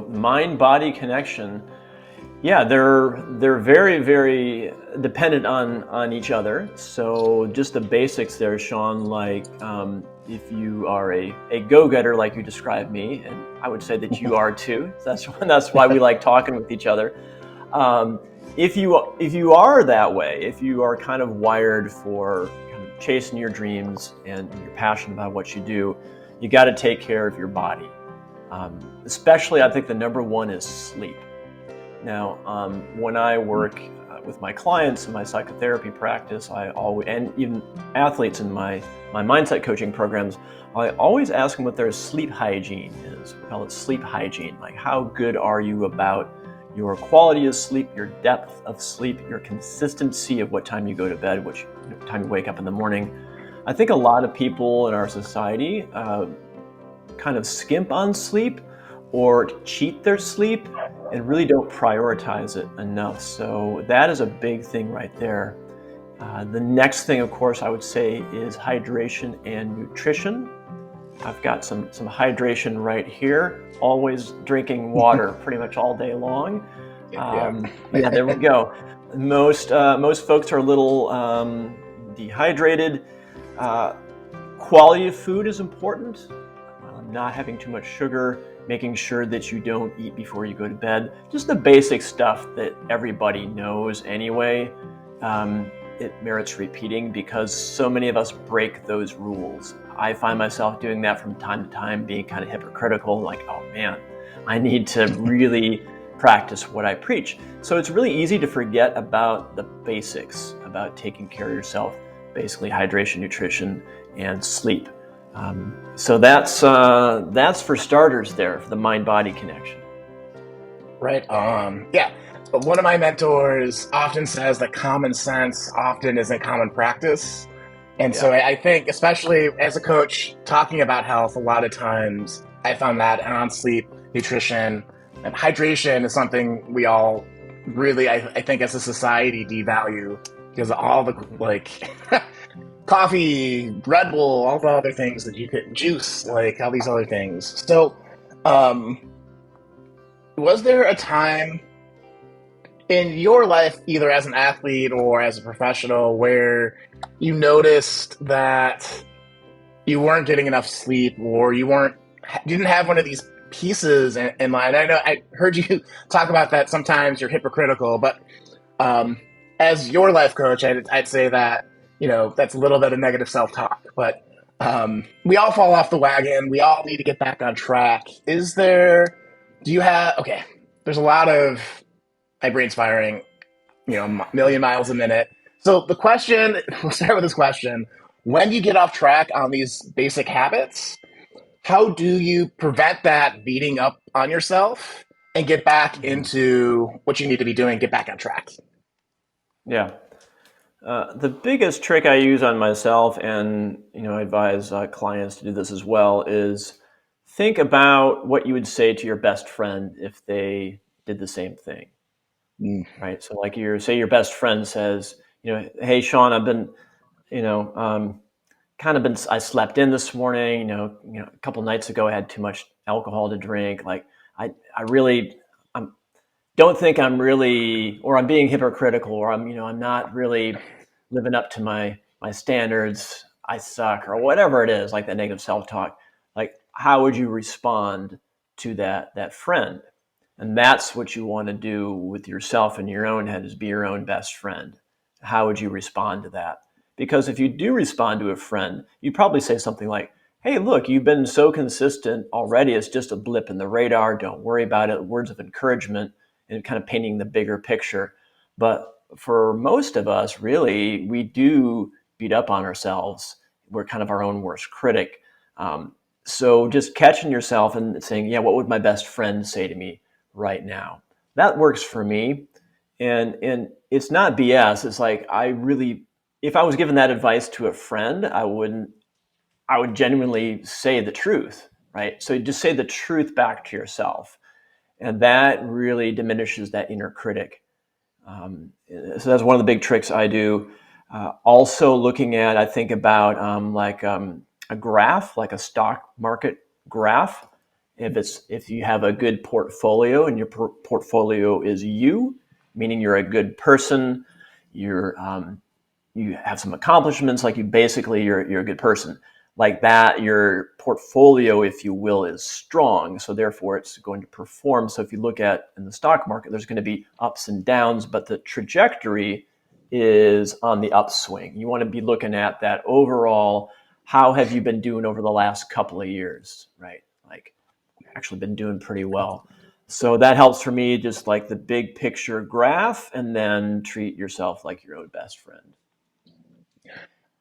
Mind-body connection, yeah, they're very, very dependent on each other. So just the basics there, Shawn, like if you are a go-getter like you described me, and I would say that you are too. That's why we like talking with each other. Um, if you are that way, if you are kind of wired for kind of chasing your dreams and you're passionate about what you do, you got to take care of your body. Especially, I think the number one is sleep. Now, when I work with my clients in my psychotherapy practice, I always, and even athletes in my mindset coaching programs, I always ask them what their sleep hygiene is. We call it sleep hygiene. Like, how good are you about your quality of sleep, your depth of sleep, your consistency of what time you go to bed, which time you wake up in the morning. I think a lot of people in our society kind of skimp on sleep or cheat their sleep and really don't prioritize it enough. So that is a big thing right there. The next thing, of course, I would say is hydration and nutrition. I've got some hydration right here. Always drinking water pretty much all day long. Yeah, there we go. Most folks are a little dehydrated. Quality of food is important. Not having too much sugar, making sure that you don't eat before you go to bed. Just the basic stuff that everybody knows anyway. It merits repeating because so many of us break those rules. I find myself doing that from time to time, being kind of hypocritical, like, oh man, I need to really practice what I preach. So it's really easy to forget about the basics, about taking care of yourself, basically hydration, nutrition, and sleep. So that's for starters there, for the mind-body connection. Right. Yeah. But one of my mentors often says that common sense often isn't common practice. And so Yeah. I think, especially as a coach, talking about health, a lot of times I found that on sleep, nutrition, and hydration is something we all really, I think, as a society, devalue because of all the Mhm. like coffee, Red Bull, all the other things that you could juice, like all these other things. So, um, was there a time in your life, either as an athlete or as a professional, where you noticed that you weren't getting enough sleep or you didn't have one of these pieces in mind? I know I heard you talk about that sometimes you're hypocritical, but um, as your life coach, I'd say that, that's a little bit of negative self-talk, but we all fall off the wagon. We all need to get back on track. Do you have, okay, there's a lot of, my brain's firing, million miles a minute. So the question, we'll start with this question. When you get off track on these basic habits, how do you prevent that beating up on yourself and get back Mhm. into what you need to be doing, get back on track? Yeah. The biggest trick I use on myself, and I advise clients to do this as well, is think about what you would say to your best friend if they did the same thing, Mm. right? So, like, say your best friend says, hey, Shawn, I've been, kind of been, I slept in this morning. A couple nights ago, I had too much alcohol to drink. Like, I really, I'm don't think I'm really, or I'm being hypocritical, or I'm not really living up to my standards. I suck, or whatever it is, like that negative self-talk. Like, how would you respond to that friend? And that's what you want to do with yourself in your own head, is be your own best friend. How would you respond to that? Because if you do respond to a friend, you probably say something like, hey, look, you've been so consistent already. It's just a blip in the radar. Don't worry about it. Words of encouragement and kind of painting the bigger picture. But for most of us, really, we do beat up on ourselves. We're kind of our own worst critic. So just catching yourself and saying, yeah, what would my best friend say to me right now? That works for me. And it's not BS. It's like, if I was given that advice to a friend, I would genuinely say the truth, right? So just say the truth back to yourself. And that really diminishes that inner critic. So that's one of the big tricks I do. Also looking at, I think about a graph, like a stock market graph, If you have a good portfolio and your portfolio is you, meaning you're a good person, you have some accomplishments, like you're a good person. Like that, your portfolio, if you will, is strong. So therefore, it's going to perform. So if you look at in the stock market, there's going to be ups and downs, but the trajectory is on the upswing. You want to be looking at that overall. How have you been doing over the last couple of years, right? Like, actually been doing pretty well. So that helps for me, just like the big picture graph, and then treat yourself like your own best friend.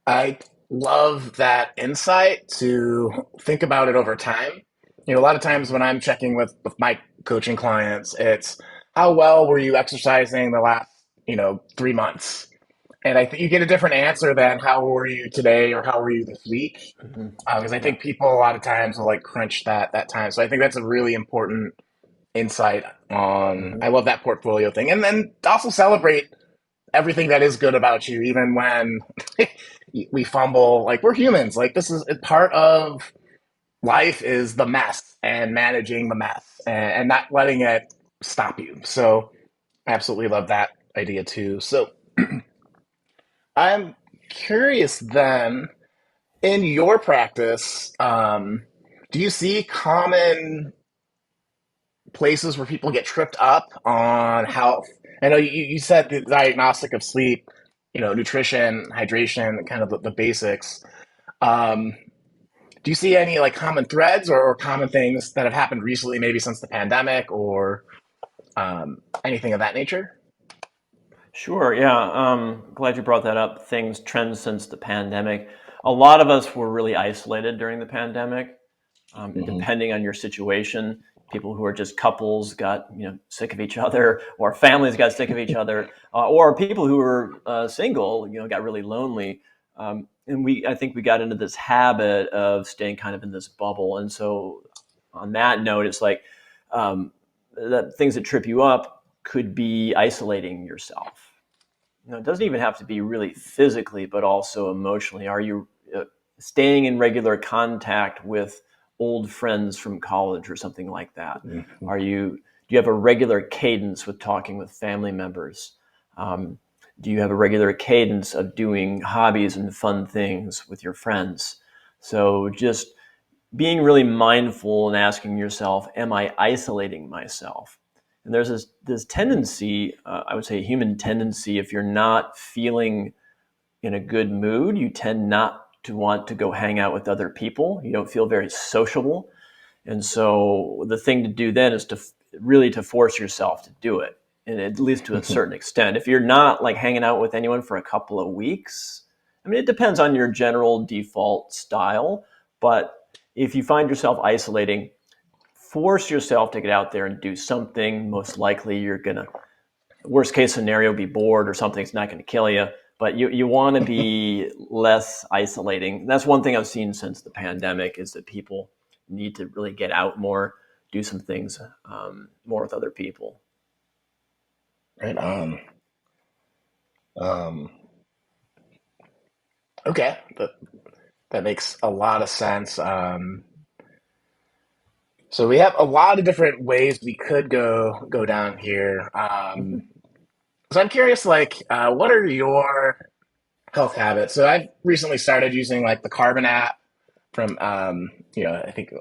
I love that insight to think about it over time. A lot of times when I'm checking with my coaching clients, it's how well were you exercising the last, 3 months? And I think you get a different answer than how were you today or how were you this week? Mm-hmm. Because I Yeah. think people a lot of times will like crunch that time. So I think that's a really important insight on. Mm-hmm. I love that portfolio thing, and then also celebrate everything that is good about you, even when we fumble. Like we're humans. Like this is part of life is the mess and managing the mess and not letting it stop you. So I absolutely love that idea too. So I'm curious then, in your practice, do you see common places where people get tripped up on health? I know you said the diagnostic of sleep, nutrition, hydration, kind of the basics. Um, do you see any like common threads or common things that have happened recently, maybe since the pandemic or anything of that nature? Sure. Yeah. Glad you brought that up. Trends since the pandemic. A lot of us were really isolated during the pandemic. Hmm. Depending on your situation, people who are just couples got sick of each other, or families got sick of each other, or people who were single, got really lonely. And I think we got into this habit of staying kind of in this bubble. And so, on that note, it's like that things that trip you up could be isolating yourself. It doesn't even have to be really physically, but also emotionally. Are you staying in regular contact with old friends from college or something like that? Hmm. Do you have a regular cadence with talking with family members? Um, do you have a regular cadence of doing hobbies and fun things with your friends? So just being really mindful and asking yourself, am I isolating myself? And there's this tendency, I would say a human tendency, if you're not feeling in a good mood, you tend not to want to go hang out with other people. You don't feel very sociable. And so the thing to do then is to really to force yourself to do it, and at least to a certain extent. If you're not like hanging out with anyone for a couple of weeks, I mean, it depends on your general default style, but if you find yourself isolating, force yourself to get out there and do something. Most likely you're going to, worst case scenario, be bored or something's not going to kill you. But you want to be less isolating. That's one thing I've seen since the pandemic is that people need to really get out more, do some things more with other people. Right on. Um, okay, that makes a lot of sense. So we have a lot of different ways we could go down here. Mhm. So I'm curious, like, what are your health habits? So I've recently started using like the Carbon app from, I think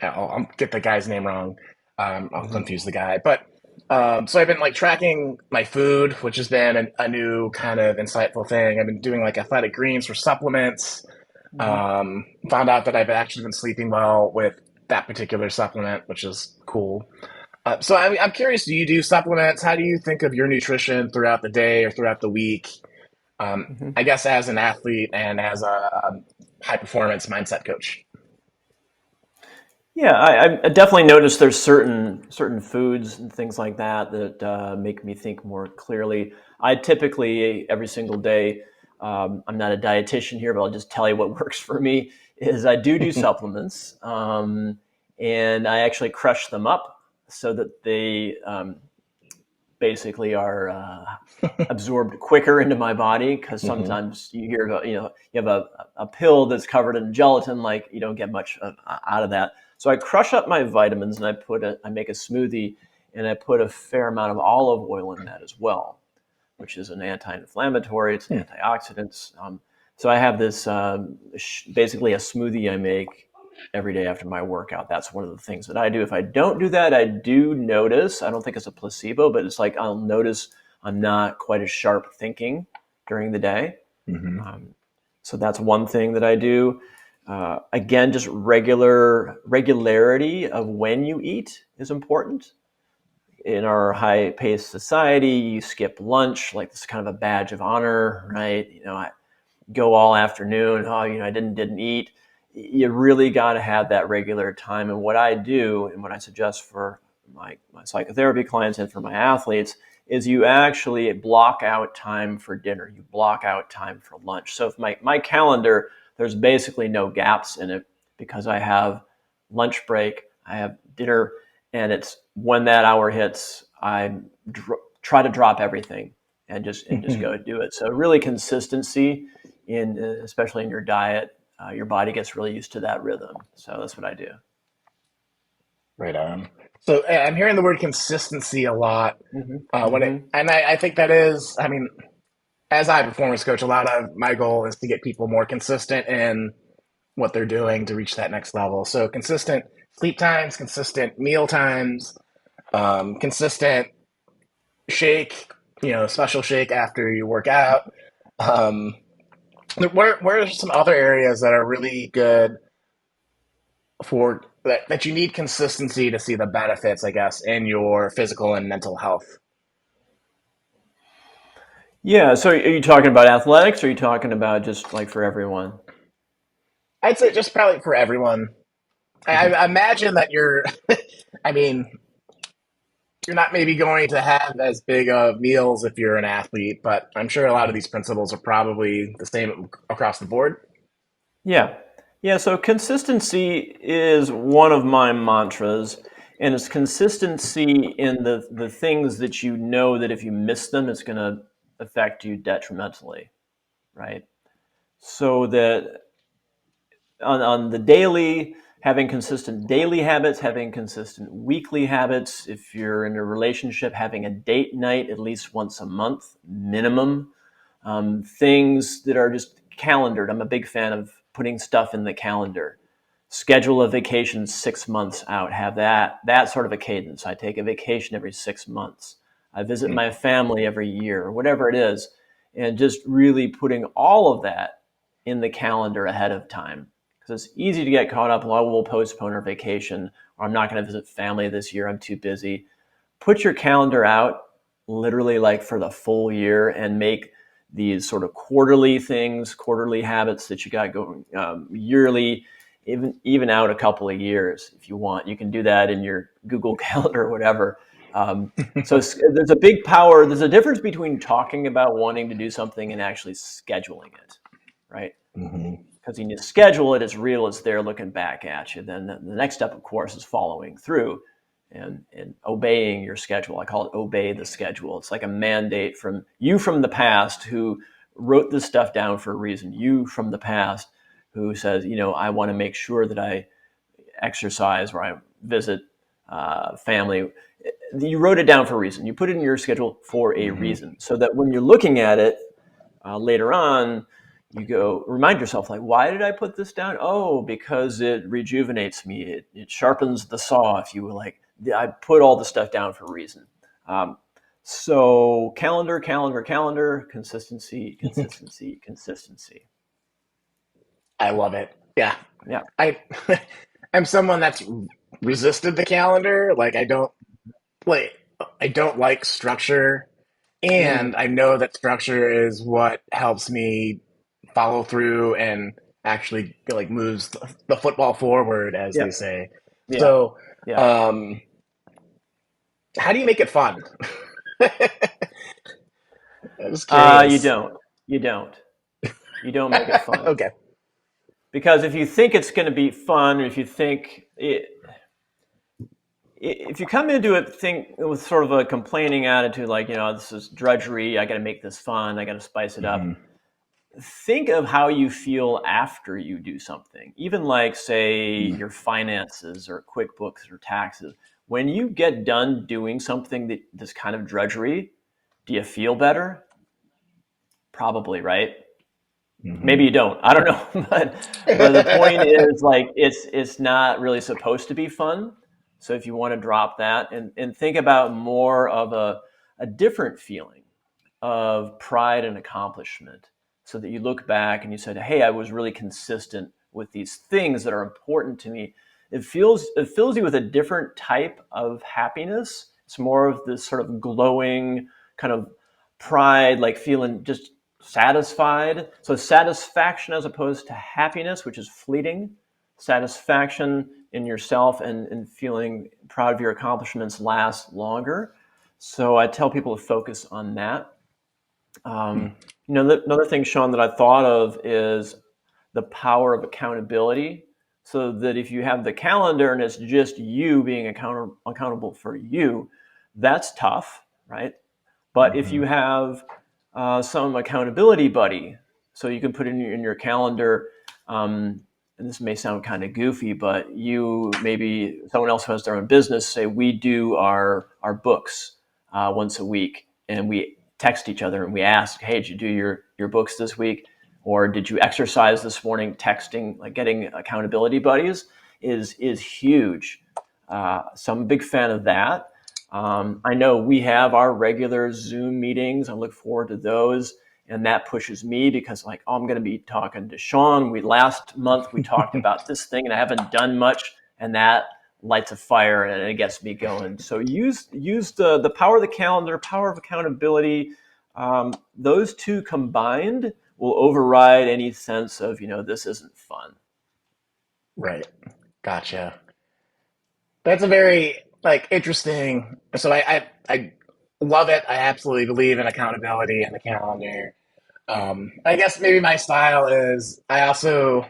I'll get the guy's name wrong. I'll Mhm. confuse the guy, but so I've been like tracking my food, which has been a new kind of insightful thing. I've been doing like athletic greens for supplements. Mhm. Found out that I've actually been sleeping well with that particular supplement, which is cool. So I'm curious, do you do supplements? How do you think of your nutrition throughout the day or throughout the week? Mhm. I guess as an athlete and as a high performance mindset coach. Yeah, I definitely noticed there's certain foods and things like that that make me think more clearly. I typically every single day, I'm not a dietitian here, but I'll just tell you what works for me is I do supplements, and I actually crush them up so that they basically are absorbed quicker into my body because Hmm. sometimes you hear about you have a pill that's covered in gelatin, like you don't get much out of that. So I crush up my vitamins and I make a smoothie and I put a fair amount of olive oil in that as well, which is an anti-inflammatory. It's Hmm. antioxidants. So I have this basically a smoothie I make every day after my workout. That's one of the things that I do. If I don't do that, I do notice. I don't think it's a placebo, but it's like I'll notice I'm not quite as sharp thinking during the day. Hmm. Um, so that's one thing that I do. Again, just regularity of when you eat is important. In our high-paced society, you skip lunch like this kind of a badge of honor, right? I go all afternoon. Oh, I didn't eat. You really got to have that regular time. And what I do, and what I suggest for my psychotherapy clients and for my athletes, is you actually block out time for dinner. You block out time for lunch. So if my calendar, there's basically no gaps in it because I have lunch break, I have dinner, and it's when that hour hits, try to drop everything and just go do it. So really consistency in especially in your diet, your body gets really used to that rhythm. So that's what I do. Right on. So I'm hearing the word consistency a lot. Hmm. When it, Hmm. and I think that is, I mean, as a performance coach, a lot of my goal is to get people more consistent in what they're doing to reach that next level. So consistent sleep times, consistent meal times, consistent shake, special shake after you work out. Um, where are some other areas that are really good for that you need consistency to see the benefits, I guess, in your physical and mental health? Yeah. So are you talking about athletics, or are you talking about just like for everyone? I'd say just probably for everyone. Hmm. I imagine that you're, I mean, you're not maybe going to have as big of meals if you're an athlete, but I'm sure a lot of these principles are probably the same across the board. Yeah. Yeah. So consistency is one of my mantras, and it's consistency in the things that you know that if you miss them, it's going to affect you detrimentally, right? So that on the daily, having consistent daily habits, having consistent weekly habits. If you're in a relationship, having a date night at least once a month minimum. Things that are just calendared. I'm a big fan of putting stuff in the calendar. Schedule a vacation 6 months out. Have that sort of a cadence. I take a vacation every 6 months. I visit Hmm. my family every year, or whatever it is, and just really putting all of that in the calendar ahead of time. Because it's easy to get caught up. Well, we'll postpone our vacation, or I'm not going to visit family this year. I'm too busy. Put your calendar out literally like for the full year and make these sort of quarterly things, quarterly habits that you got going, yearly, even out a couple of years if you want. You can do that in your Google Calendar or whatever. So there's a big power. There's a difference between talking about wanting to do something and actually scheduling it, right? Hmm. Because when you schedule it, it's real, it's there looking back at you. Then the next step, of course, is following through and obeying your schedule. I call it obey the schedule. It's like a mandate from you from the past who wrote this stuff down for a reason. You from the past who says, I want to make sure that I exercise or I visit family. You wrote it down for a reason. You put it in your schedule for a Hmm. reason so that when you're looking at it later on, you go remind yourself, like, why did I put this down? Oh, because it rejuvenates me. It sharpens the saw, if you will. Like, I put all the stuff down for a reason. Um, so calendar, calendar, calendar, consistency, consistency, consistency. I love it. Yeah, Yeah. I I'm someone that's resisted the calendar. Like I don't like structure, Mm, and I know that structure is what helps me follow through and actually like moves the football forward, as yeah. they say. Yeah. So, Yeah. um, how do you make it fun? I'm just You curious. don't. You don't. You don't make it fun Okay. because if you think it's going to be fun, or if you think if you come into it think with sort of a complaining attitude, like, this is drudgery, I got to make this fun, I got to spice it up, Hmm. think of how you feel after you do something, even like, say, Mm. your finances or QuickBooks or taxes. When you get done doing something that's kind of drudgery, do you feel better? Probably, right? Maybe Hmm. you don't. I don't know, but the point is, like, it's not really supposed to be fun. So if you want to drop that and think about more of a different feeling of pride and accomplishment, so that you look back and you said, hey, I was really consistent with these things that are important to me. It fills you with a different type of happiness. It's more of this sort of glowing kind of pride, like feeling just satisfied. So satisfaction as opposed to happiness, which is fleeting. Satisfaction in yourself and feeling proud of your accomplishments lasts longer. So I tell people to focus on that. Um, another thing, Shawn, that I thought of is the power of accountability. So that if you have the calendar and it's just you being accountable for you, that's tough, right? But if Hmm. you have some accountability buddy, so you can put in your calendar, and this may sound kind of goofy, but you maybe someone else who has their own business, say we do our books once a week, and we text each other and we ask, hey, did you do your books this week? Or did you exercise this morning? Texting, like getting accountability buddies, is huge. So I'm a big fan of that. I know we have our regular Zoom meetings. I look forward to those, and that pushes me because, like, oh, I'm going to be talking to Shawn. We last month we talked about this thing, and I haven't done much, and that lights a fire and it gets me going. So use the power of the calendar, power of accountability. Those two combined will override any sense of this isn't fun. Right. Gotcha. That's a very like interesting. So I love it. I absolutely believe in accountability and the calendar. I guess maybe my style is I also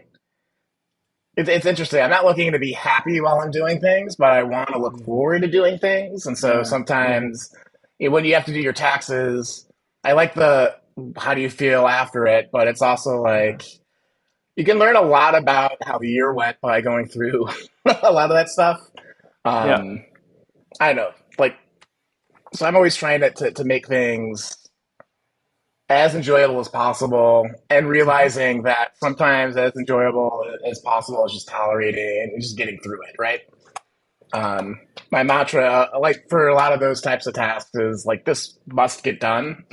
it's interesting. I'm not looking to be happy while I'm doing things, but I want to look Mhm. forward to doing things. And so Mhm. sometimes when you have to do your taxes, I like the how do you feel after it, but it's also Mhm. like you can learn a lot about how the year went by going through a lot of that stuff. Yeah. Um, I don't know, like so I'm always trying to make things as enjoyable as possible and Mhm. realizing that sometimes as enjoyable as possible is just tolerating and just getting through it, right? Um, my mantra, like for a lot of those types of tasks, is like this must get done,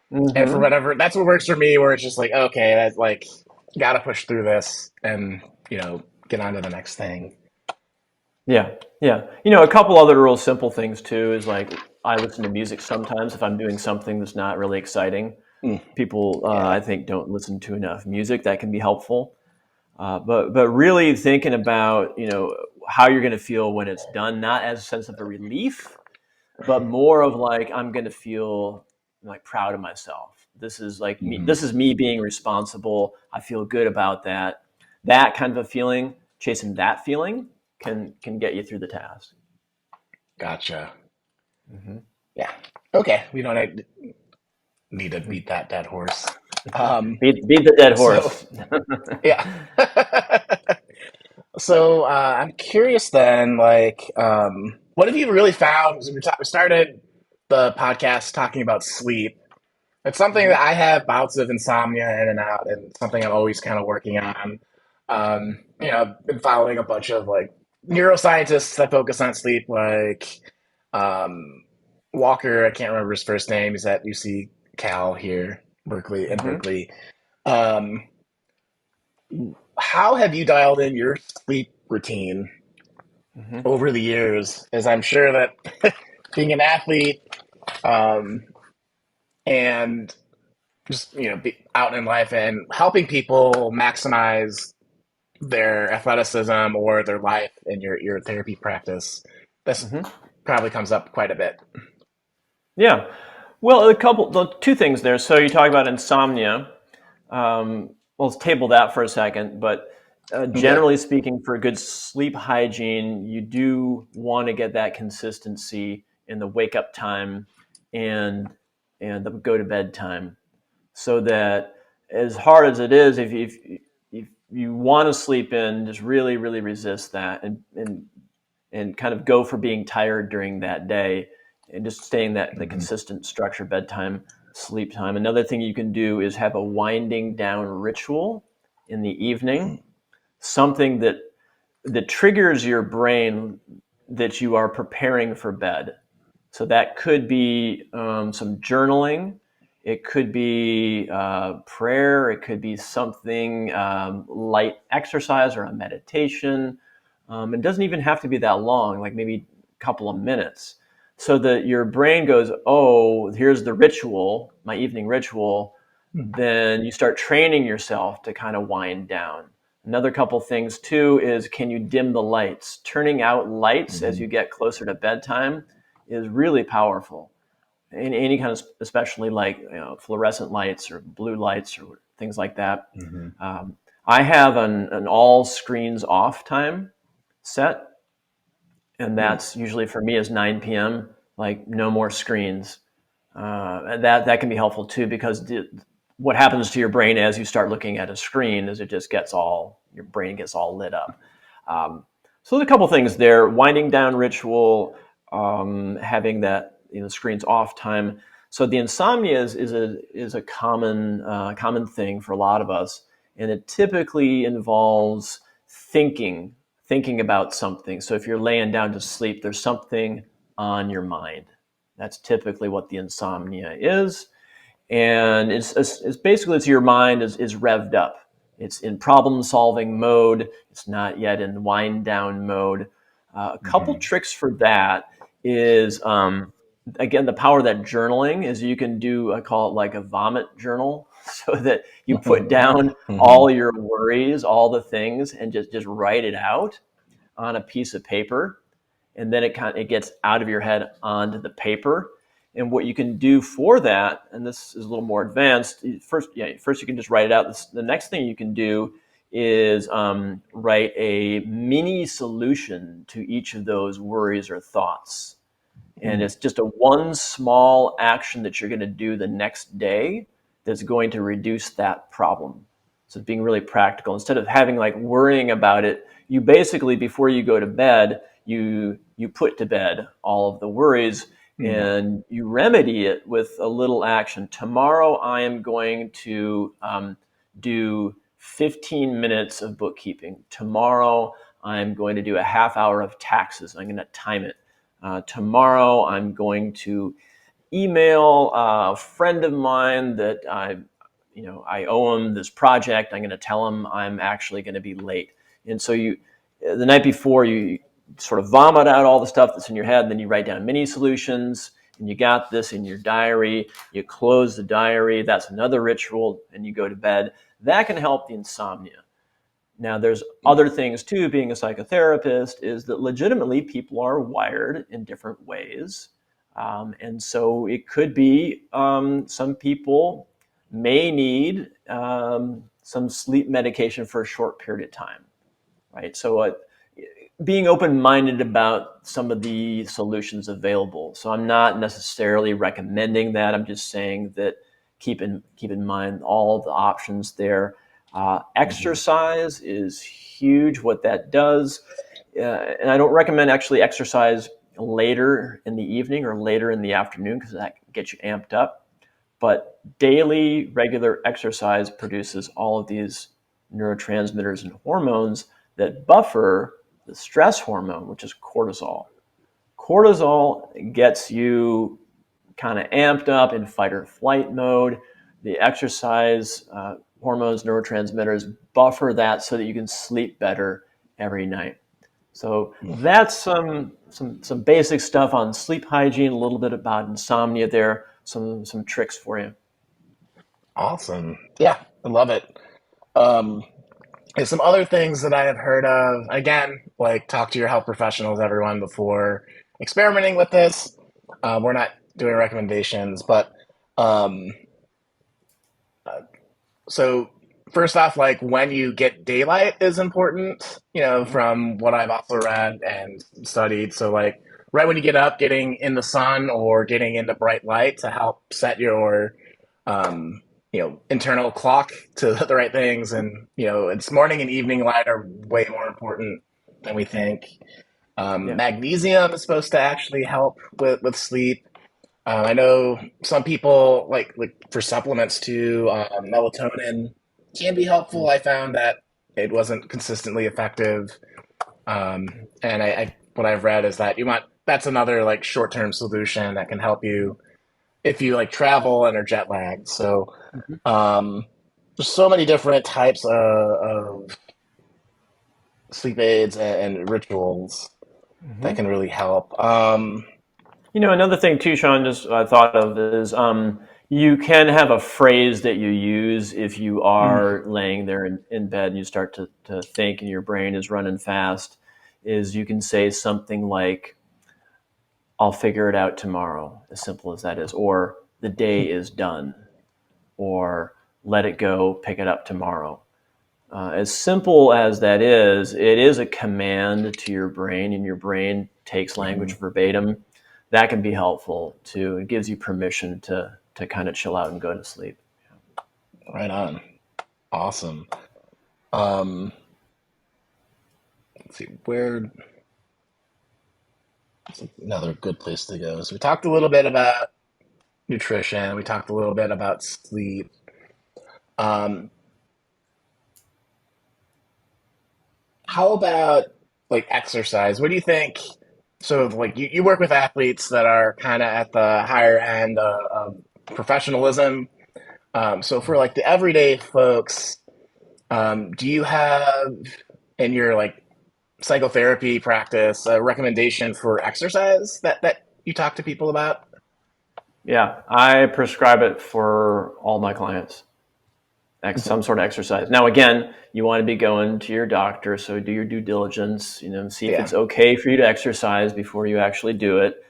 and for Mhm. whatever that's what works for me. Where it's just like okay, that's like got to push through this and get on to the next thing. Yeah, yeah. A couple other real simple things too is, like, I listen to music sometimes if I'm doing something that's not really exciting. Mm, People, yeah. I think, don't listen to enough music. That can be helpful. But really thinking about how you're going to feel when it's done, not as a sense of a relief, but more of like, I'm going to feel like proud of myself. This is like me. Hmm. This is me being responsible. I feel good about that. That kind of a feeling, chasing that feeling, can get you through the task. Gotcha. Hmm. Yeah. Okay. We don't need to beat that dead horse. Um, Beat the dead so horse. yeah. So I'm curious then, like, what have you really found? 'Cause we started the podcast talking about sleep. It's something Hmm. that I have bouts of insomnia in and out, and something I'm always kind of working on. I've been following a bunch of like neuroscientists that focus on sleep, like um, Walker. I can't remember his first name. He's at UC Cal here, Berkeley, in Hmm. Berkeley. Um, how have you dialed in your sleep routine Hmm. over the years? As I'm sure that being an athlete um, and just be out in life and helping people maximize their athleticism or their life in your therapy practice, this Hmm. probably comes up quite a bit. Yeah. Well, the two things there. So you talk about insomnia. Well, let's table that for a second. But Okay. generally speaking, for good sleep hygiene, you do want to get that consistency in the wake up time and the go to bed time, so that as hard as it is, if you want to sleep in, just really, really resist that, and kind of go for being tired during that day, and just staying that the Hmm. consistent structure, bedtime, sleep time. Another thing you can do is have a winding down ritual in the evening, something that triggers your brain that you are preparing for bed. So that could be some journaling. It could be prayer. It could be something light exercise or a meditation. It doesn't even have to be that long, like maybe a couple of minutes. So that your brain goes, oh, here's the ritual, my evening ritual. Then you start training yourself to kind of wind down. Another couple things too is, can you dim the lights? Turning out lights as Hmm. you get closer to bedtime is really powerful. Any kind of, especially like fluorescent lights or blue lights or things like that. Hmm. Um, I have an all screens off time set, and that's usually for me is 9 p.m. Like no more screens. And that can be helpful too, because what happens to your brain as you start looking at a screen is it just gets all your brain gets all lit up. Um, so there's a couple things there: winding down ritual, having that screens off time. So the insomnia is a common thing for a lot of us, and it typically involves thinking about something. So if you're laying down to sleep, there's something on your mind. That's typically what the insomnia is, and it's basically it's your mind is revved up. It's in problem solving mode. It's not yet in wind down mode. A couple Hmm. tricks for that is again, the power of that journaling is you can do, I call it like a vomit journal, so that you put down Hmm. all your worries, all the things, and just write it out on a piece of paper, and then it gets out of your head onto the paper. And what you can do for that, and this is a little more advanced. First you can just write it out. The next thing you can do is write a mini solution to each of those worries or thoughts, and it's just a one small action that you're going to do the next day that's going to reduce that problem. So it's being really practical. Instead of having like worrying about it, you basically, before you go to bed, you put to bed all of the worries, and you remedy it with a little action. Tomorrow I am going to do 15 minutes of bookkeeping. Tomorrow I'm going to do a half hour of taxes. I'm going to time it. Tomorrow, I'm going to email a friend of mine that I owe him this project. I'm going to tell him I'm actually going to be late. And so the night before, you sort of vomit out all the stuff that's in your head, and then you write down mini solutions, and you got this in your diary. You close the diary. That's another ritual, and you go to bed. That can help the insomnia. Now, there's other things too, being a psychotherapist, is that legitimately people are wired in different ways. And so it could be some people may need some sleep medication for a short period of time, right? So being open-minded about some of the solutions available. So I'm not necessarily recommending that. I'm just saying that keep in mind all of the options there. Hmm. Exercise is huge. What that does, and I don't recommend actually exercise later in the evening or later in the afternoon, because that gets you amped up. But daily, regular exercise produces all of these neurotransmitters and hormones that buffer the stress hormone, which is cortisol. Cortisol gets you kind of amped up in fight or flight mode. The exercise hormones, neurotransmitters buffer that so that you can sleep better every night. So that's some basic stuff on sleep hygiene, a little bit about insomnia there, some tricks for you. Awesome. Yeah, I love it. Um, There's some other things that I have heard of. Again, like talk to your health professionals, everyone, before experimenting with this. We're not doing recommendations, but um, so first off, like when you get daylight is important, from what I've also read and studied. So like right when you get up, getting in the sun or getting into bright light to help set your, um, internal clock to the right things, and it's morning and evening light are way more important than we think. Yeah. Magnesium is supposed to actually help with sleep. I know some people like for supplements too. Melatonin can be helpful. I found that it wasn't consistently effective. And what I've read is that that's another like short term solution that can help you if you like travel and are jet lagged. So Mhm. um, there's so many different types of sleep aids and rituals that Mhm. can really help. Another thing too, Sean, just I thought of is you can have a phrase that you use if you are laying there in bed and you start to think and your brain is running fast, is you can say something like, I'll figure it out tomorrow, as simple as that is, or the day is done, or let it go, pick it up tomorrow. As simple as that is, it is a command to your brain, and your brain takes language verbatim. That can be helpful too. It gives you permission to kind of chill out and go to sleep. Right on. Awesome. Um, let's see where another good place to go. So we talked a little bit about nutrition. We talked a little bit about sleep. Um, how about like exercise? What do you think? So like you work with athletes that are kind of at the higher end of professionalism. So for like the everyday folks, do you have in your like psychotherapy practice a recommendation for exercise that you talk to people about? Yeah, I prescribe it for all my clients. Some sort of exercise. Now, again, you want to be going to your doctor, so do your due diligence. See if Yeah. it's okay for you to exercise before you actually do it.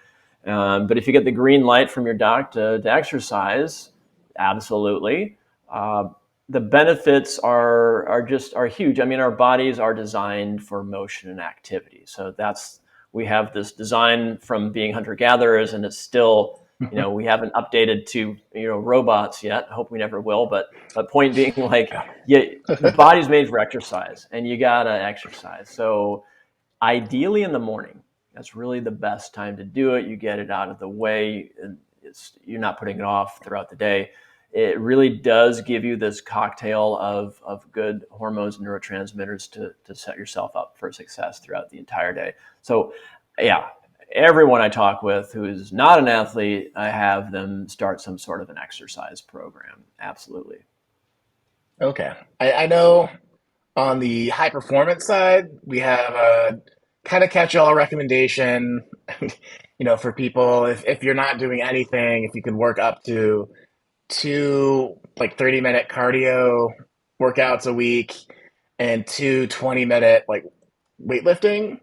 But if you get the green light from your doctor to exercise, absolutely. Uh, the benefits are huge. I mean, our bodies are designed for motion and activity. So we have this design from being hunter gatherers, and it's still we haven't updated to robots yet. I hope we never will. But point being, like, yeah, the body's made for exercise, and you gotta exercise. So ideally in the morning. That's really the best time to do it. You get it out of the way, and you're not putting it off throughout the day. It really does give you this cocktail of good hormones and neurotransmitters to set yourself up for success throughout the entire day. So, yeah, everyone I talk with who is not an athlete, I have them start some sort of an exercise program. Absolutely. Okay. I know on the high performance side, we have a kind of catch all recommendation, for people if you're not doing anything, if you can work up to two like 30-minute cardio workouts a week and two 20-minute like weightlifting.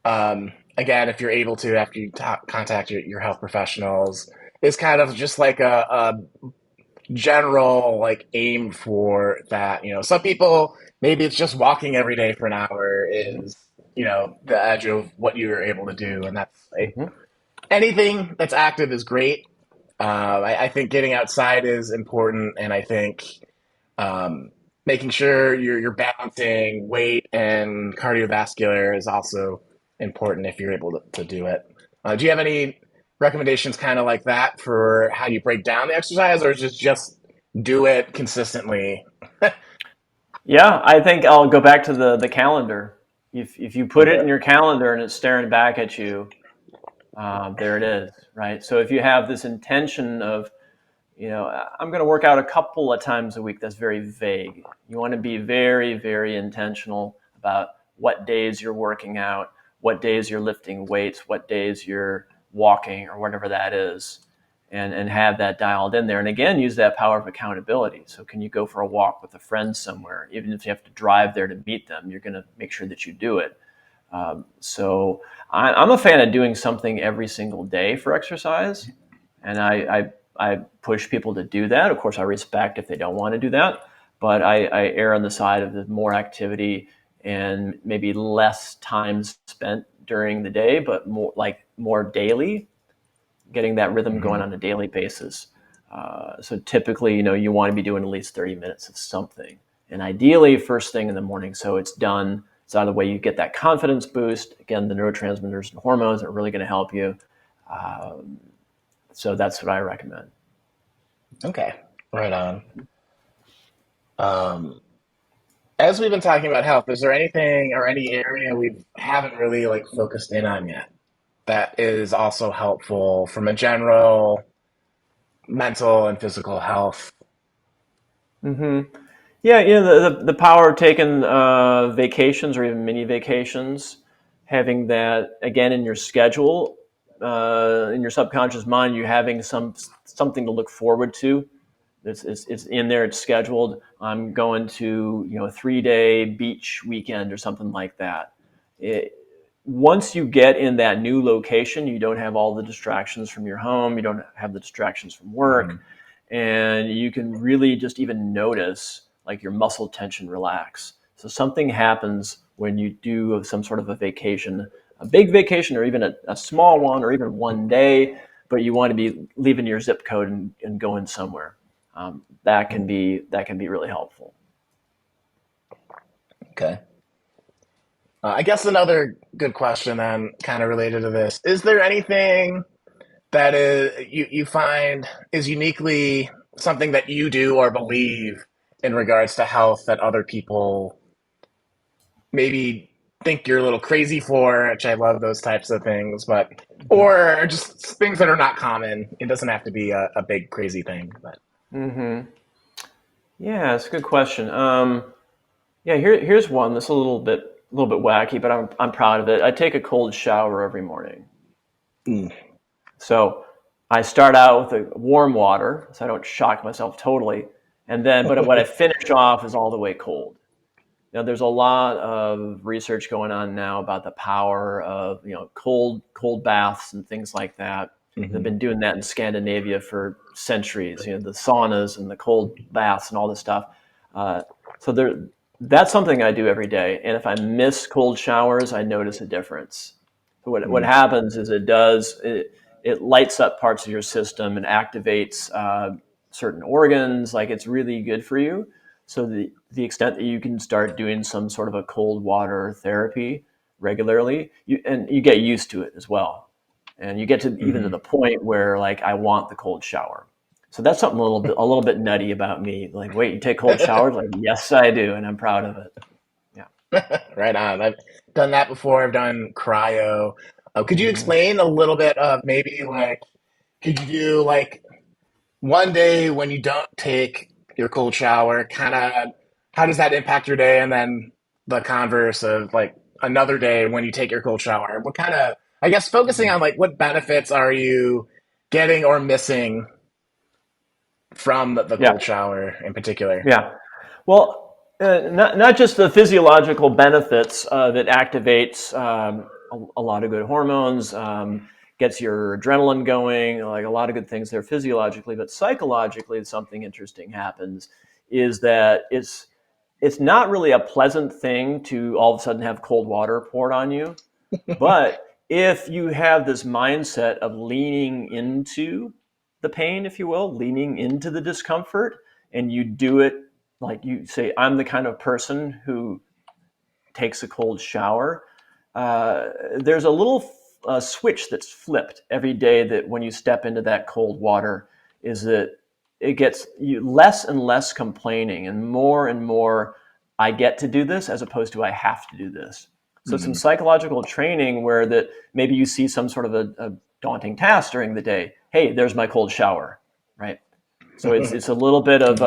Again, if you're able to after you contact your health professionals, is kind of just like a general like aim for that. Some people maybe it's just walking every day for an hour is the edge of what you're able to do, and that's like Mm-hmm. anything that's active is great. I think getting outside is important, and I think um, making sure you're balancing weight and cardiovascular is also important if you're able to do it. Do you have any recommendations kind of like that for how you break down the exercise, or is it just do it consistently? Yeah, I think I'll go back to the calendar. If you put it Okay. in your calendar and it's staring back at you, there it is, right? So if you have this intention of, I'm going to work out a couple of times a week, that's very vague. You want to be very, very intentional about what days you're working out, what days you're lifting weights, what days you're walking, or whatever that is, and have that dialed in there. And again, use that power of accountability. So can you go for a walk with a friend somewhere? Even if you have to drive there to meet them, you're going to make sure that you do it. So I'm a fan of doing something every single day for exercise, and I push people to do that. Of course, I respect if they don't want to do that, but I err on the side of the more activity and maybe less time spent during the day, but more daily, getting that rhythm going Hmm. on a daily basis. So typically, you want to be doing at least 30 minutes of something, and ideally first thing in the morning, so it's done. It's out of the way. You get that confidence boost. Again, the neurotransmitters and hormones are really going to help you. Um, so that's what I recommend. Okay, right on. Um, as we've been talking about health, is there anything or any area we haven't really like focused in on yet that is also helpful from a general mental and physical health? Hmm. Yeah, the power of taking vacations or even mini vacations, having that again in your schedule, in your subconscious mind, you having something to look forward to. It's in there. It's scheduled. I'm going to a 3-day beach weekend or something like that. Once you get in that new location, you don't have all the distractions from your home. You don't have the distractions from work, Mhm. and you can really just even notice like your muscle tension relax. So something happens when you do some sort of a vacation, a big vacation, or even a small one, or even one day, but you want to be leaving your zip code and going somewhere. That can be really helpful. Okay. I guess another good question then, kind of related to this, is there anything that is you find is uniquely something that you do or believe in regards to health that other people maybe think you're a little crazy for, which I love those types of things, but or just things that are not common. It doesn't have to be a big crazy thing, but Mm-hmm. Yeah, it's a good question. Yeah, here's one that's a little bit wacky, but I'm proud of it. I take a cold shower every morning. mm, So I start out with a warm water, so I don't shock myself totally, but what I finish off is all the way cold. There's a lot of research going on now about the power of cold baths and things like that. They've mhm, been doing that in Scandinavia for centuries. The saunas and the cold baths and all this stuff. Uh, so that's something I do every day. And if I miss cold showers, I notice a difference. So what mm, happens is it lights up parts of your system and activates certain organs. Like it's really good for you. So the extent that you can start doing some sort of a cold water therapy regularly, you get used to it as well, and you get to even to mhm. the point where like I want the cold shower. So that's something a little bit nutty about me. Like, wait, you take cold showers? Like, yes, I do, and I'm proud of it. Yeah. Right on. I've done that before. I've done cryo. Could you Hmm. explain a little bit of maybe like, could you do like one day when you don't take your cold shower, kind of how does that impact your day? And then the converse of like another day when you take your cold shower. What kind of, I guess, focusing on like what benefits are you getting or missing from the Yeah. cold shower in particular? Yeah. Well, not just the physiological benefits that activates a lot of good hormones, gets your adrenaline going, like a lot of good things there physiologically, but psychologically, something interesting happens. Is that it's not really a pleasant thing to all of a sudden have cold water poured on you, but if you have this mindset of leaning into the pain, if you will, leaning into the discomfort, and you do it like you say, I'm the kind of person who takes a cold shower. There's a little switch that's flipped every day that when you step into that cold water, is that it gets you less and less complaining and more I get to do this as opposed to I have to do this. So some Mm. psychological training where that maybe you see some sort of a daunting task during the day. Hey, there's my cold shower, right? So it's a little bit of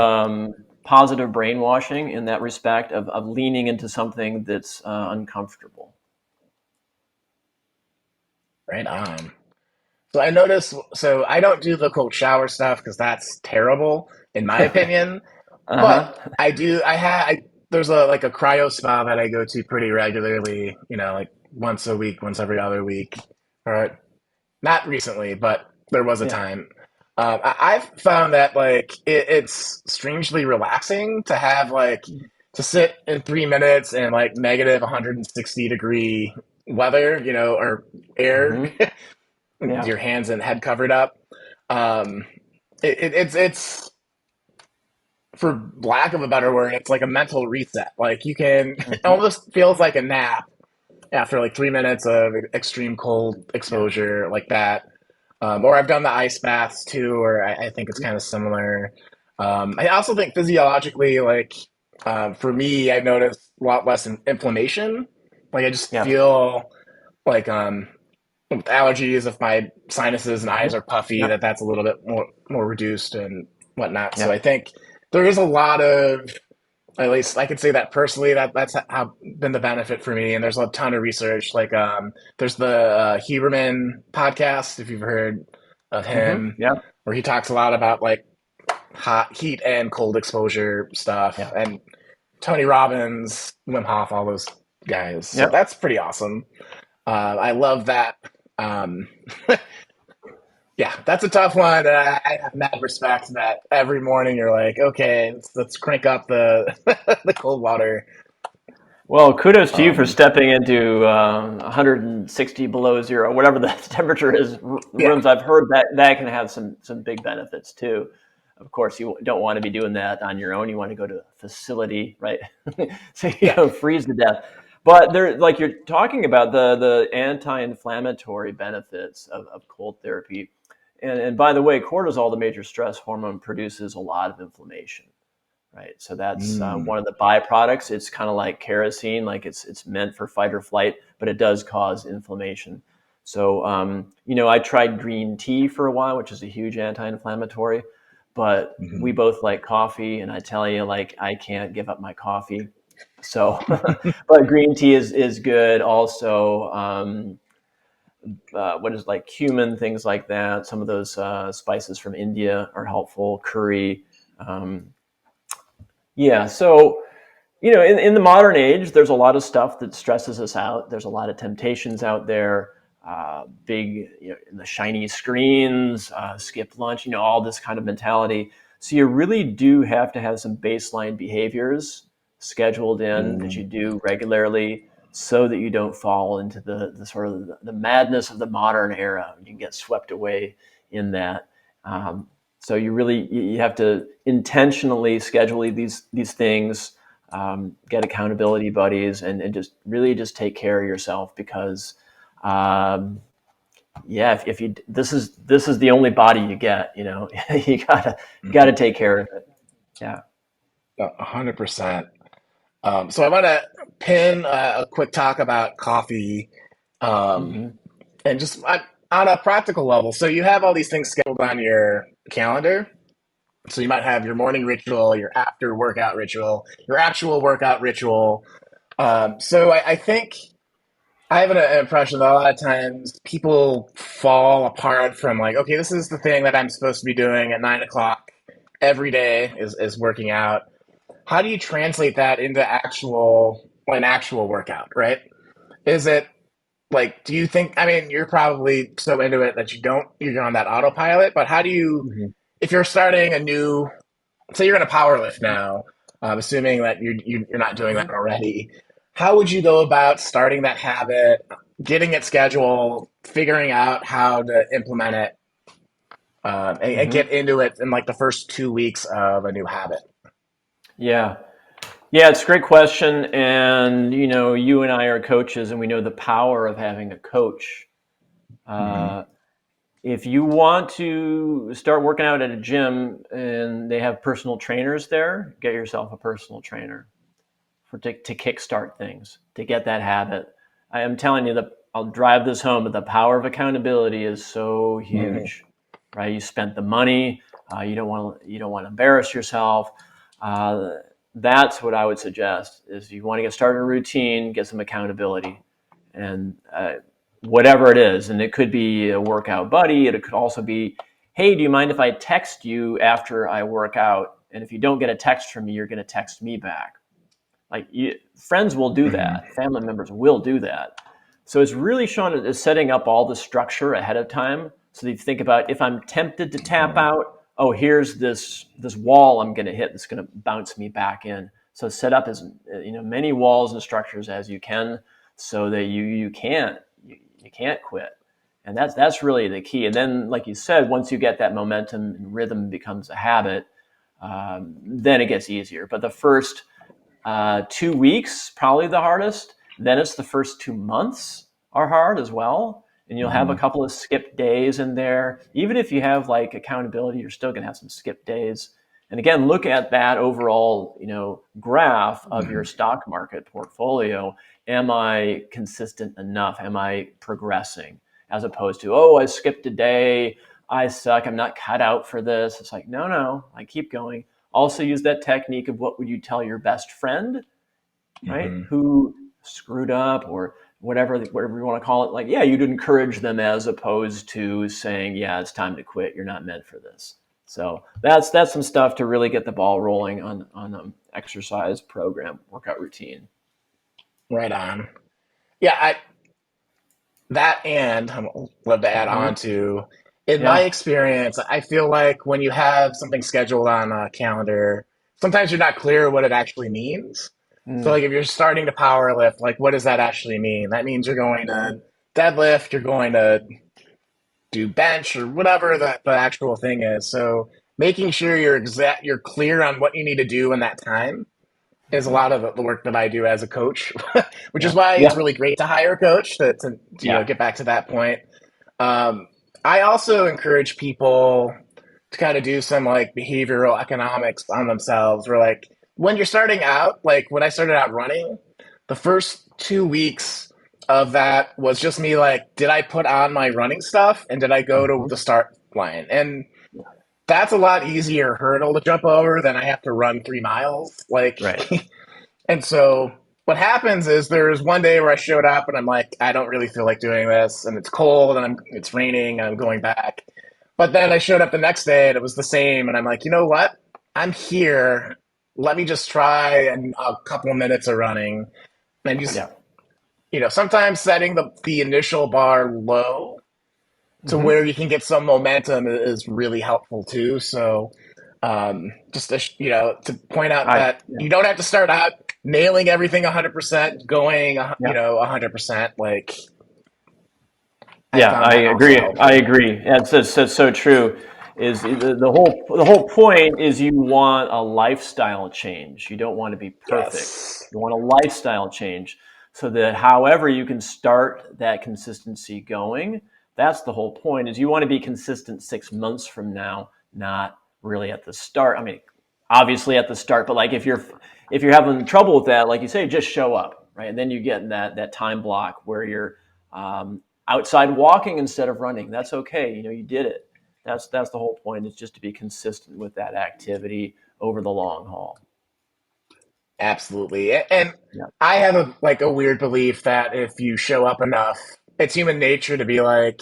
positive brainwashing in that respect of leaning into something that's uncomfortable. Right on. So I notice, so I don't do the cold shower stuff because that's terrible in my opinion. Uh But huh. there's a like a cryo spa that I go to pretty regularly, like once a week, once every other week. Or not recently, but there was a Yeah. time. I've found that like it's strangely relaxing to have like to sit in 3 minutes in like negative 160-degree weather, or air, Hmm. Yeah. your hands and head covered up. Um, it's for lack of a better word, it's like a mental reset. Like you can, it Mhm. almost feels like a nap after like 3 minutes of extreme cold Yeah. exposure like that. Or I've done the ice baths too, or I think it's kind of similar. I also think physiologically, like for me, I've noticed a lot less inflammation. Like I just Yeah. feel like with allergies, if my sinuses and eyes Mhm. are puffy, Yeah. that's a little bit more reduced and whatnot. So Yeah. I think there is a lot of, at least I could say that personally, that's how been the benefit for me. And there's a ton of research. Like there's the Huberman podcast, if you've heard of him, Yeah. where he talks a lot about like hot heat and cold exposure stuff, Yeah. and Tony Robbins, Wim Hof, all those guys. So Yeah. that's pretty awesome. I love that. Um, yeah, that's a tough one. I have mad respect that every morning you're like, okay, let's crank up the the cold water. Well, kudos to you for Um, stepping into 160 below zero, whatever the temperature is. yeah, Rooms I've heard that can have some big benefits too. Of course, you don't want to be doing that on your own. You want to go to a facility, right? So you yeah. don't freeze to death. But there, like you're talking about the anti-inflammatory benefits of cold therapy. And by the way, cortisol, the major stress hormone, produces a lot of inflammation, right? So that's Mm, one of the byproducts. It's kind of like kerosene, like it's meant for fight or flight, but it does cause inflammation. So I tried green tea for a while, which is a huge anti-inflammatory, but we mhm. both like coffee, and I tell you, like I can't give up my coffee. So, but green tea is good. Also, what is like cumin, things like that. Some of those spices from India are helpful. Curry. Um, yeah. So in the modern age, there's a lot of stuff that stresses us out. There's a lot of temptations out there. Big, the shiny screens, skip lunch, all this kind of mentality. So you really do have to have some baseline behaviors scheduled in that Mm. you do regularly, so that you don't fall into the sort of the madness of the modern era. You can get swept away in that. Um, so you have to intentionally schedule these things, get accountability buddies, and just really just take care of yourself, because um, yeah, if you this is the only body you get, you gotta Mhm. take care of it. Yeah. 100%. So I want to pin a quick talk about coffee, um, Hmm. and just on a practical level. So you have all these things scheduled on your calendar. So you might have your morning ritual, your after workout ritual, your actual workout ritual. So I think I have an impression that a lot of times people fall apart from like, okay, this is the thing that I'm supposed to be doing at 9 o'clock every day is working out. How do you translate that into an actual workout, right? Is it like, do you think, I mean, you're probably so into it that you're on that autopilot, but how do you, Hmm. if you're starting a new, say you're going to power lift now, assuming that you're not doing that already, how would you go about starting that habit, getting it scheduled, figuring out how to implement it, and Hmm. get into it in like the first 2 weeks of a new habit? Yeah. Yeah, it's a great question. And you and I are coaches, and we know the power of having a coach. Mm-hmm. uh, if you want to start working out at a gym and they have personal trainers there, get yourself a personal trainer to kickstart things, to get that habit. I am telling you that I'll drive this home, but the power of accountability is so Mm-hmm. huge, right? You spent the money. You don't want to embarrass yourself. Uh, that's what I would suggest. Is you want to get started in a routine, get some accountability, and whatever it is. And it could be a workout buddy. It could also be, hey, do you mind if I text you after I work out? And if you don't get a text from me, you're going to text me back. Friends will do Mm-hmm. that. Family members will do that. So it's really, Sean, is setting up all the structure ahead of time. So that you think about, if I'm tempted to tap Mm-hmm. out, oh, here's this wall I'm going to hit that's going to bounce me back in. So set up as many walls and structures as you can, so that you can't quit. And that's really the key. And then, like you said, once you get that momentum and rhythm becomes a habit, then it gets easier. But the first 2 weeks probably the hardest. Then it's the first 2 months are hard as well, and you'll have a Hmm. couple of skip days in there. Even if you have like accountability, you're still going to have some skip days. And again, look at that overall, graph of your stock market portfolio. Am I consistent enough? Am I progressing? As opposed to, oh, I skipped a day. I suck. I'm not cut out for this. It's like, no, no, I keep going. Also use that technique of what would you tell your best friend, right? Hmm. Who screwed up or whatever you want to call it. Like, yeah, you'd encourage them as opposed to saying, yeah, it's time to quit. You're not meant for this. So that's some stuff to really get the ball rolling on an exercise program, workout routine. Right on. Yeah, that and I would love to add on Mm-hmm. to, in my Yeah. experience, I feel like when you have something scheduled on a calendar, sometimes you're not clear what it actually means. So, Mm. like, if you're starting to power lift, like, what does that actually mean? That means you're going to deadlift, you're going to do bench, or whatever the actual thing is. So, making sure you're clear on what you need to do in that time is a Mm-hmm. lot of the work that I do as a coach, which is Yeah. why it's Yeah. really great to hire a coach to Yeah. get back to that point. Um, I also encourage people to kind of do some like behavioral economics on themselves. Where like when you're starting out, like when I started out running, the first 2 weeks of that was just me like, did I put on my running stuff and did I go to Mm-hmm. the start line? And that's a lot easier hurdle to jump over than I have to run 3 miles. Like, Right. and so what happens is there's one day where I showed up and I'm like, I don't really feel like doing this, and it's cold and it's raining and I'm going back. But then I showed up the next day and it was the same, and I'm like, you know what? I'm here. Let me just try a couple of minutes of running, and just Yeah. sometimes setting the initial bar low to Mm-hmm. where you can get some momentum is really helpful too. So just to, to point out I that yeah. you don't have to start out nailing everything 100%, going Yeah. 100%. Like I Yeah, found I that also agree. I helpful. agree. That's so true. Is the whole point is you want a lifestyle change. You don't want to be perfect. Yes. You want a lifestyle change so that however you can start that consistency going. That's the whole point. Is you want to be consistent 6 months from now, not really at the start. I mean, obviously at the start, but like if you're having trouble with that, like you say, just show up, right? And then you get in that time block where you're outside walking instead of running. That's okay. You did it. That's the whole point. Is just to be consistent with that activity over the long haul. Absolutely. And Yeah. I have a weird belief that if you show up enough, it's human nature to be like,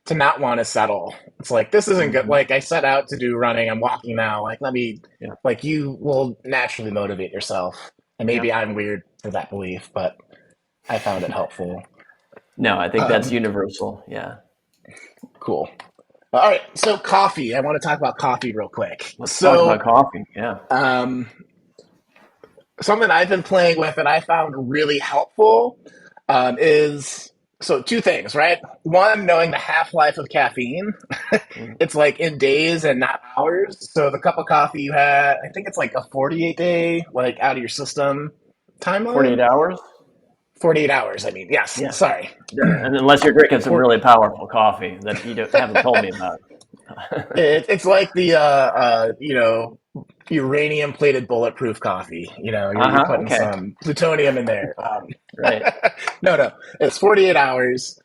to not want to settle. It's like, this isn't good. Hmm. Like, I set out to do running. I'm walking now. Like, let me, Yeah. like, you will naturally motivate yourself. And Yeah. maybe I'm weird for that belief, but I found it helpful. No, I think that's Um, universal. Yeah. cool. All right. So, coffee. I want to talk about coffee real quick. Let's talk about So, coffee. Yeah. um, something I've been playing with that I found really helpful is so two things, right? One, knowing the half life of caffeine. Mm. It's like in days and not hours. So the cup of coffee you had, I think it's like a 48-day, like out of your system 48 timeline. hours. 48 hours, I mean. Yes, Yeah. sorry. Yeah. And unless you're drinking some For, really powerful coffee that haven't told me about. it's like the uranium plated bulletproof coffee. You're Uh-huh. putting Okay. some plutonium in there. Right. No, it's 48 hours.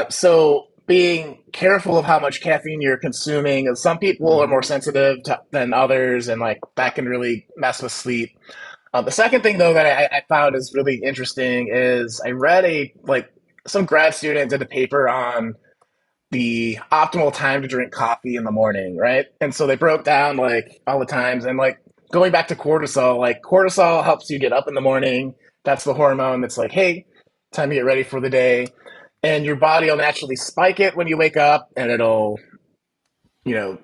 So being careful of how much caffeine you're consuming. Some people are more Hmm. sensitive than others, and like that can really mess with sleep. The second thing though that I found is really interesting is I read some grad student did a paper on the optimal time to drink coffee in the morning, right? And so they broke down like all the times, and like going back to cortisol, like cortisol helps you get up in the morning. That's the hormone that's like, hey, time to get ready for the day. And your body will naturally spike it when you wake up, and it'll, you know,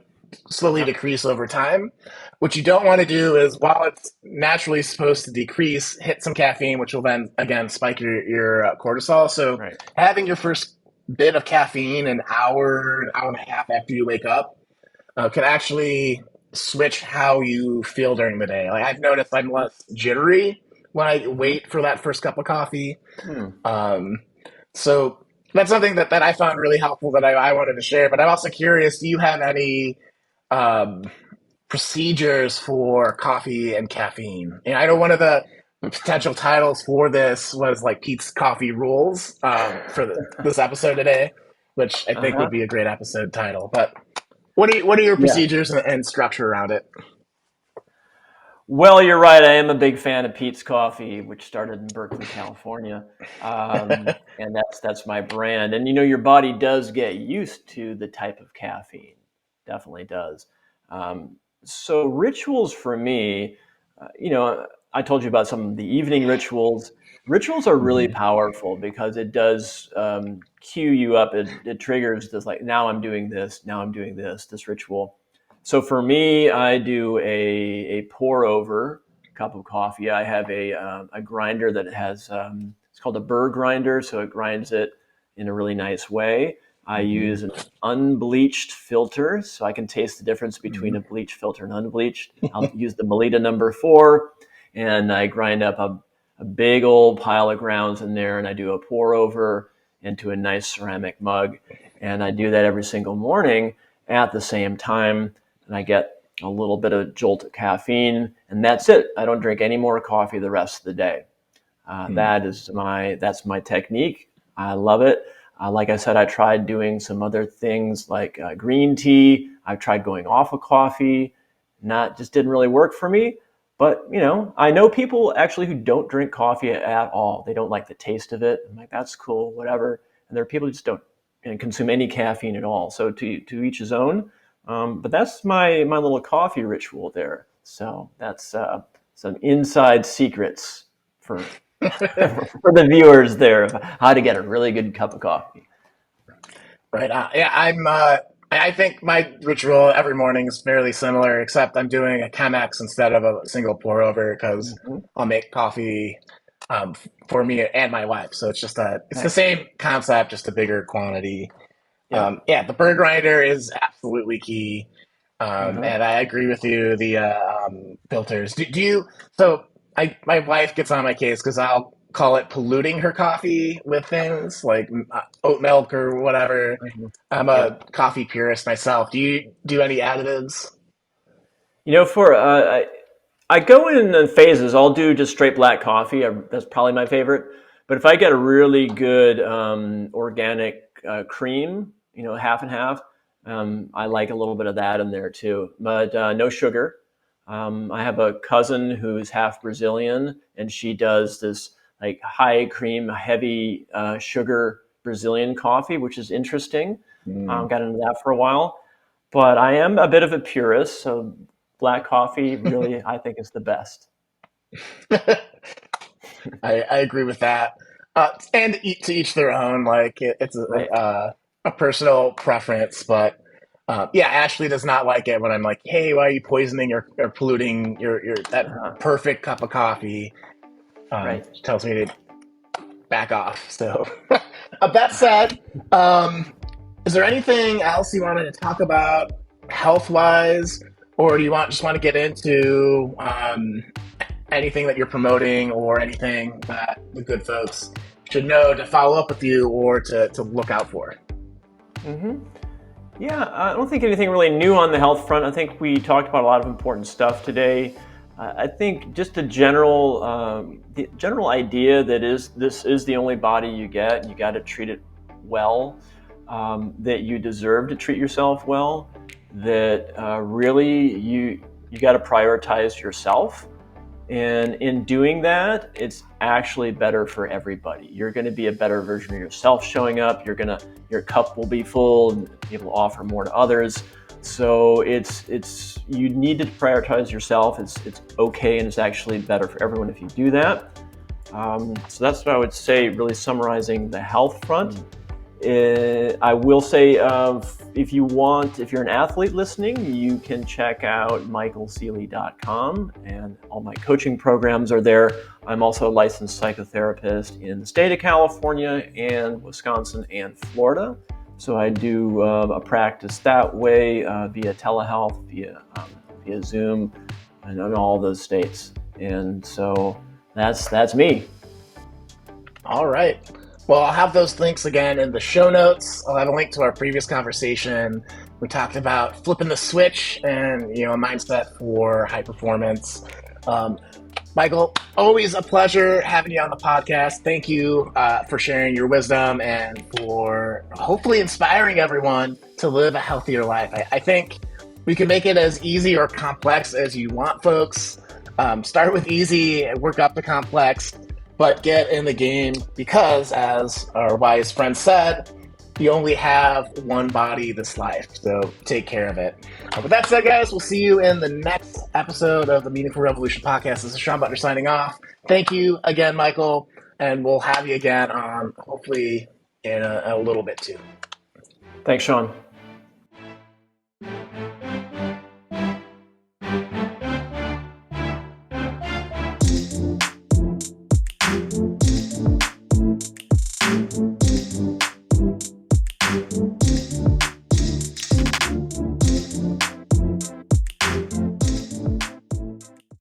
slowly Yeah. decrease over time. What you don't want to do is, while it's naturally supposed to decrease, hit some caffeine, which will then again spike your cortisol. So Right. having your first bit of caffeine an hour and a half after you wake up can actually switch how you feel during the day. Like I've noticed I'm less jittery when I Hmm. wait for that first cup of coffee. Hmm. Um, so that's something that I found really helpful that I wanted to share. But I'm also curious, do you have any um, procedures for coffee and caffeine? And I know one of the potential titles for this was like Pete's Coffee Rules for this episode today, which I think Uh-huh. would be a great episode title. But what are your Yeah. procedures and structure around it? Well, you're right. I am a big fan of Pete's Coffee, which started in Berkeley, California, and that's my brand. And your body does get used to the type of caffeine, definitely does. So rituals for me, I told you about some of the evening rituals. Rituals are really Mhm. powerful because it does cue you up. It triggers this like now I'm doing this, now I'm doing this ritual. So for me, I do a pour over cup of coffee. I have a grinder that has it's called a burr grinder, so it grinds it in a really nice way. I Mhm. use an unbleached filter, so I can taste the difference between Mhm. a bleached filter and unbleached. I'll use the Melita #4, and I grind up a big old pile of grounds in there, and I do a pour over into a nice ceramic mug, and I do that every single morning at the same time, and I get a little bit of jolt of caffeine, and that's it. I don't drink any more coffee the rest of the day. Mhm. That's my technique. I love it. Like I said, I tried doing some other things like green tea. I've tried going off of coffee. Not just didn't really work for me. But I know people actually who don't drink coffee at all. They don't like the taste of it. I'm like, that's cool, whatever. And there are people who just don't consume any caffeine at all. So to each his own. But that's my little coffee ritual there. So that's some inside secrets for for the viewers there of how to get a really good cup of coffee. Right. Yeah, I think my ritual every morning is fairly similar, except I'm doing a Chemex instead of a single pour over because Hmm. I'll make coffee for me and my wife. So it's the Nice. same concept, just a bigger quantity. Yep. Yeah, the bird grinder is absolutely key. Uh-huh. And I agree with you. The filters. Do you? So my wife gets on my case because I'll call it polluting her coffee with things like oat milk or whatever. Uh-huh. I'm a Yep. coffee purist myself. Do you do any additives? For I go in phases. I'll do just straight black coffee. That's probably my favorite. But if I get a really good organic cream, half and half, I like a little bit of that in there too. But no sugar. I have a cousin who's half Brazilian, and she does this like high cream, heavy sugar Brazilian coffee, which is interesting. Mm. Got into that for a while, but I am a bit of a purist, so black coffee really I think is the best. I agree with that. And to each their own. Like it's Right. a personal preference, but yeah, Ashley does not like it when I'm like, "Hey, why are you poisoning or polluting your that Uh-huh. perfect cup of coffee?" Right. She tells me to back off. So, that said, um, is there anything else you wanted to talk about health wise, or do you just want to get into anything that you're promoting or anything that the good folks should know to follow up with you or to look out for? Hmm. Yeah, I don't think anything really new on the health front. I think we talked about a lot of important stuff today. I think just the general idea that this is the only body you get. You got to treat it well. That you deserve to treat yourself well. That really you got to prioritize yourself. And in doing that, it's actually better for everybody. You're going to be a better version of yourself showing up. Your cup will be full and be able to offer more to others. So it's you need to prioritize yourself. It's okay, and it's actually better for everyone if you do that. So that's what I would say, really summarizing the health front. I will say, if you're an athlete listening, you can check out michaelceely.com, and all my coaching programs are there. I'm also a licensed psychotherapist in the state of California and Wisconsin and Florida. So I do a practice that way via telehealth, via Zoom, and in all those states. And so that's me. All right. Well, I'll have those links again in the show notes. I'll have a link to our previous conversation. We talked about flipping the switch and a mindset for high performance. Um, Michael, always a pleasure having you on the podcast. Thank you for sharing your wisdom and for hopefully inspiring everyone to live a healthier life. I think we can make it as easy or complex as you want, folks. Start with easy and work up to complex, but get in the game because, as our wise friend said, you only have one body this life, so take care of it. With that said, guys, we'll see you in the next episode of the Meaningful Revolution podcast. This is Shawn Buttner signing off. Thank you again, Michael, and we'll have you again on hopefully in a little bit too. Thanks, Shawn.